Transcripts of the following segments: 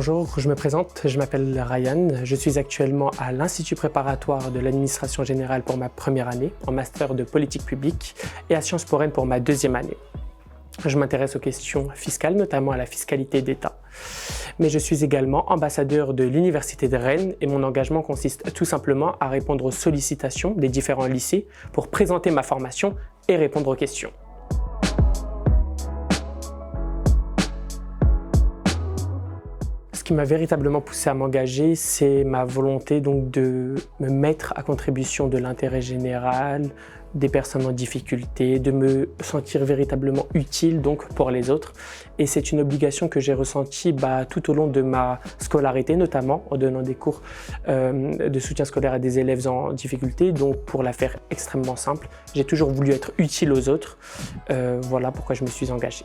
Bonjour, je me présente, je m'appelle Ryan, je suis actuellement à l'Institut préparatoire de l'administration générale pour ma première année, en master de politique publique et à Sciences Po Rennes pour ma deuxième année. Je m'intéresse aux questions fiscales, notamment à la fiscalité d'État. Mais je suis également ambassadeur de l'Université de Rennes et mon engagement consiste tout simplement à répondre aux sollicitations des différents lycées pour présenter ma formation et répondre aux questions. Ce qui m'a véritablement poussé à m'engager, c'est ma volonté donc de me mettre à contribution de l'intérêt général, des personnes en difficulté, de me sentir véritablement utile donc pour les autres. Et c'est une obligation que j'ai ressentie tout au long de ma scolarité, notamment en donnant des cours de soutien scolaire à des élèves en difficulté. Donc pour la faire extrêmement simple, j'ai toujours voulu être utile aux autres. Voilà pourquoi je me suis engagé.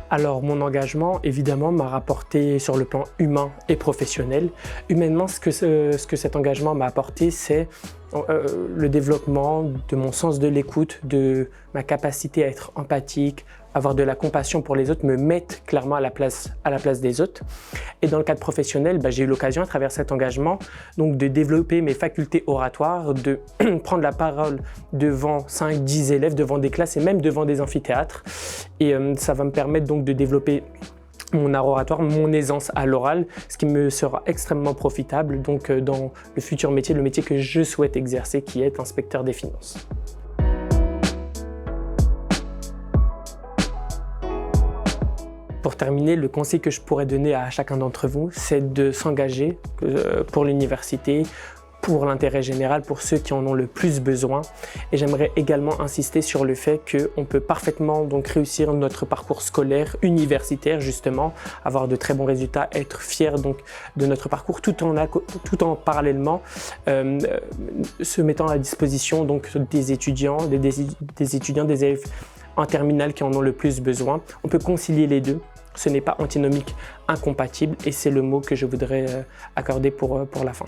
Alors mon engagement évidemment m'a rapporté sur le plan humain et professionnel. Humainement, ce que cet engagement m'a apporté, c'est le développement de mon sens de l'écoute, de ma capacité à être empathique, avoir de la compassion pour les autres, me mettre clairement à la place des autres. Et dans le cadre professionnel, j'ai eu l'occasion à travers cet engagement donc de développer mes facultés oratoires, de prendre la parole devant 5-10 élèves, devant des classes et même devant des amphithéâtres. Et ça va me permettre donc de développer mon art oratoire, mon aisance à l'oral, ce qui me sera extrêmement profitable donc dans le futur métier, le métier que je souhaite exercer, qui est inspecteur des finances. Pour terminer, le conseil que je pourrais donner à chacun d'entre vous, c'est de s'engager pour l'université, pour l'intérêt général, pour ceux qui en ont le plus besoin. Et j'aimerais également insister sur le fait qu'on peut parfaitement donc réussir notre parcours scolaire, universitaire justement, avoir de très bons résultats, être fier donc de notre parcours tout en parallèlement se mettant à disposition donc des étudiants, des élèves en terminale qui en ont le plus besoin. On peut concilier les deux. Ce n'est pas antinomique, incompatible, et c'est le mot que je voudrais accorder pour la fin.